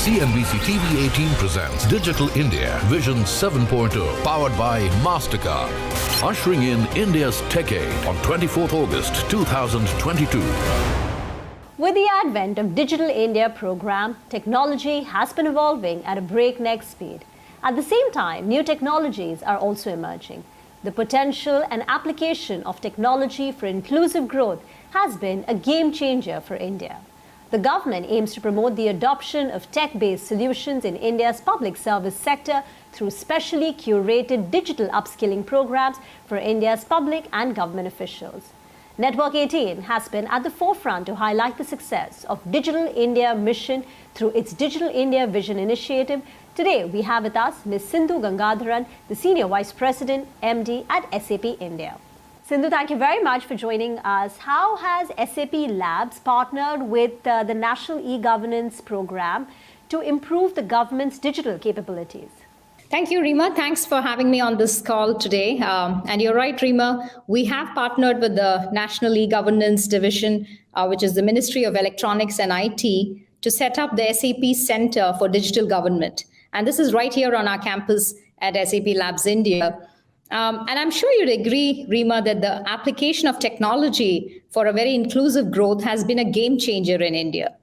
CNBC TV 18 presents Digital India Vision 7.0, powered by MasterCard. Ushering in India's Techade on 24th August 2022. With the advent of Digital India program, technology has been evolving at a breakneck speed. At the same time, new technologies are also emerging. The potential and application of technology for inclusive growth has been a game changer for India. The government aims to promote the adoption of tech-based solutions in India's public service sector through specially curated digital upskilling programs for India's public and government officials. Network 18 has been at the forefront to highlight the success of Digital India mission through its Digital India Vision initiative. Today, we have with us Ms. Sindhu Gangadharan, the Senior Vice President, MD at SAP India. Sindhu, thank you very much for joining us. How has SAP Labs partnered with the National E-Governance Program to improve the government's digital capabilities? Thank you, Rima. Thanks for having me on this call today. And you're right, Rima, we have partnered with the National E-Governance Division, which is the Ministry of Electronics and IT, to set up the SAP Center for Digital Government. And this is right here on our campus at SAP Labs India. And I'm sure you'd agree, Rima, that the application of technology for a very inclusive growth has been a game changer in India.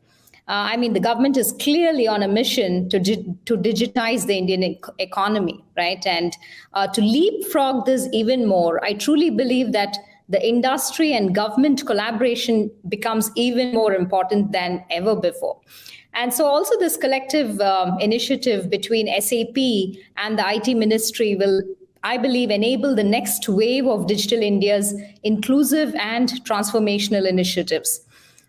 The government is clearly on a mission to digitize the Indian economy, right? And to leapfrog this even more, I truly believe that the industry and government collaboration becomes even more important than ever before. And so also this collective initiative between SAP and the IT ministry will, I believe, enable the next wave of Digital India's inclusive and transformational initiatives.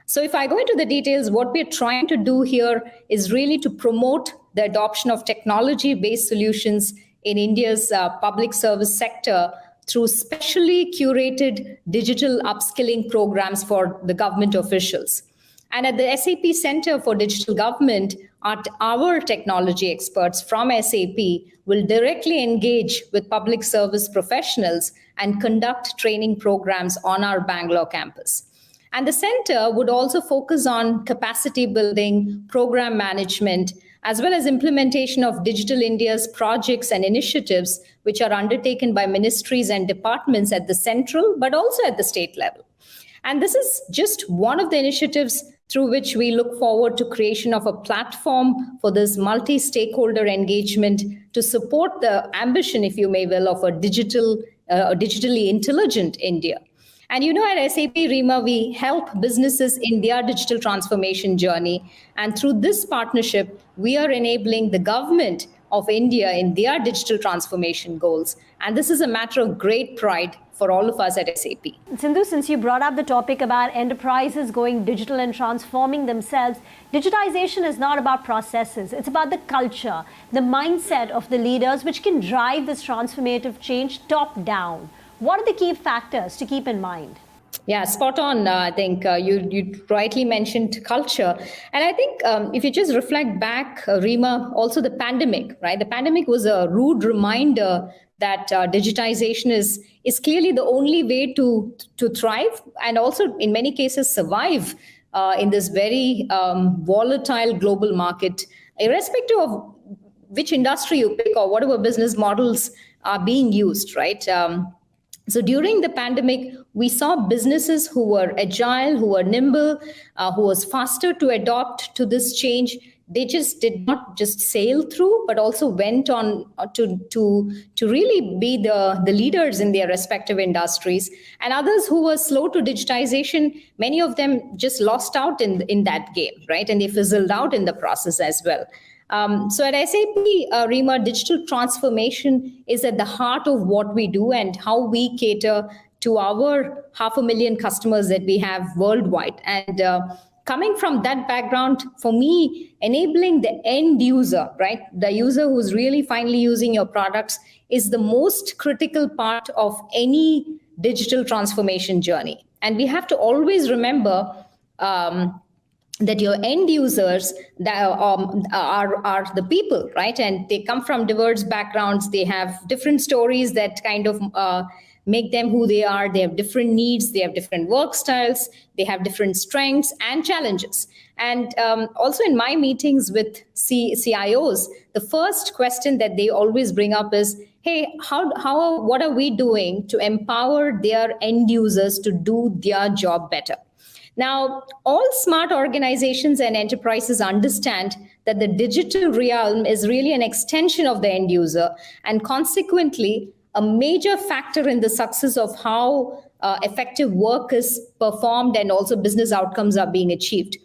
So if I go into the details, what we're trying to do here is really to promote the adoption of technology-based solutions in India's public service sector through specially curated digital upskilling programs for the government officials. And at the SAP Center for Digital Government, our technology experts from SAP will directly engage with public service professionals and conduct training programs on our Bangalore campus. And the center would also focus on capacity building, program management, as well as implementation of Digital India's projects and initiatives, which are undertaken by ministries and departments at the central, but also at the state level. And this is just one of the initiatives through which we look forward to creation of a platform for this multi-stakeholder engagement to support the ambition, if you may will, of a digitally intelligent India. And at SAP, Rima, we help businesses in their digital transformation journey. And through this partnership, we are enabling the government of India in their digital transformation goals. And this is a matter of great pride for all of us at SAP. Sindhu, since you brought up the topic about enterprises going digital and transforming themselves, digitization is not about processes. It's about the culture, the mindset of the leaders, which can drive this transformative change top down. What are the key factors to keep in mind? Yeah, spot on. I think you rightly mentioned culture. And I think if you just reflect back, Rima, also the pandemic, right? The pandemic was a rude reminder that digitization is clearly the only way to thrive and also in many cases survive in this very volatile global market, irrespective of which industry you pick or whatever business models are being used, right? So during the pandemic, we saw businesses who were agile, who were nimble, who was faster to adopt to this change. They just did not just sail through, but also went on to really be the leaders in their respective industries. And others who were slow to digitization, many of them just lost out in that game, right? And they fizzled out in the process as well. So at SAP, Rima, digital transformation is at the heart of what we do and how we cater to our 500,000 customers that we have worldwide. And coming from that background, for me, enabling the end user, right, the user who's really finally using your products is the most critical part of any digital transformation journey. And we have to always remember that your end users that are the people, right? And they come from diverse backgrounds. They have different stories that kind of make them who they are. They have different needs. They have different work styles. They have different strengths and challenges. And also in my meetings with CIOs, the first question that they always bring up is, hey, what are we doing to empower their end users to do their job better? Now, all smart organizations and enterprises understand that the digital realm is really an extension of the end user, and consequently, a major factor in the success of how effective work is performed and also business outcomes are being achieved.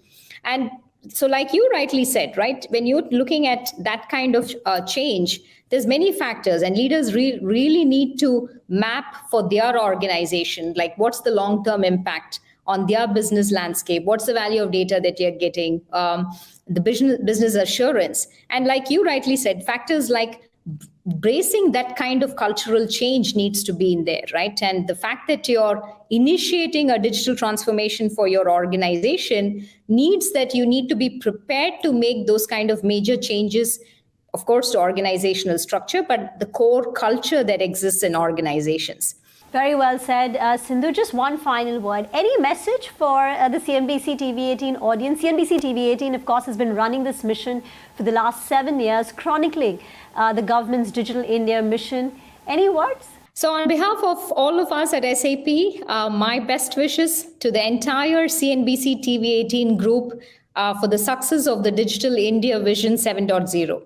And so, like you rightly said, right, when you're looking at that kind of change, there's many factors, and leaders really need to map for their organization, like what's the long-term impact on their business landscape, what's the value of data that you're getting, the business assurance. And like you rightly said, factors like bracing that kind of cultural change needs to be in there, right? And the fact that you're initiating a digital transformation for your organization needs that you need to be prepared to make those kind of major changes, of course, to organizational structure, but the core culture that exists in organizations. Very well said, Sindhu. Just one final word. Any message for the CNBC TV18 audience? CNBC TV18, of course, has been running this mission for the last 7 years, chronicling the government's Digital India mission. Any words? So on behalf of all of us at SAP, my best wishes to the entire CNBC TV18 group for the success of the Digital India Vision 7.0.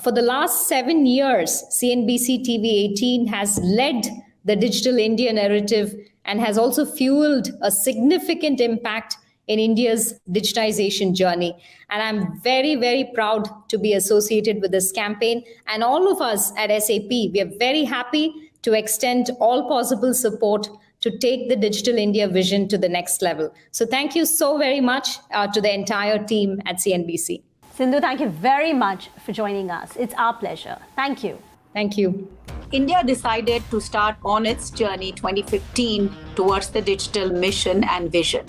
For the last 7 years, CNBC TV18 has led the Digital India narrative and has also fueled a significant impact in India's digitization journey. And I'm very, very proud to be associated with this campaign. And all of us at SAP, we are very happy to extend all possible support to take the Digital India vision to the next level. So thank you so very much to the entire team at CNBC. Sindhu, thank you very much for joining us. It's our pleasure. Thank you. Thank you. India decided to start on its journey 2015 towards the digital mission and vision.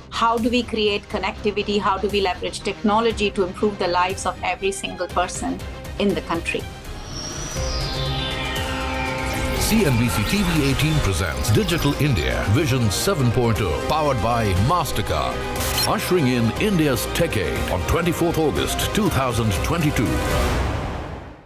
How do we create connectivity? How do we leverage technology to improve the lives of every single person in the country? CNBC TV18 presents Digital India Vision 7.0, powered by MasterCard, ushering in India's Tech Aid on 24th August 2022.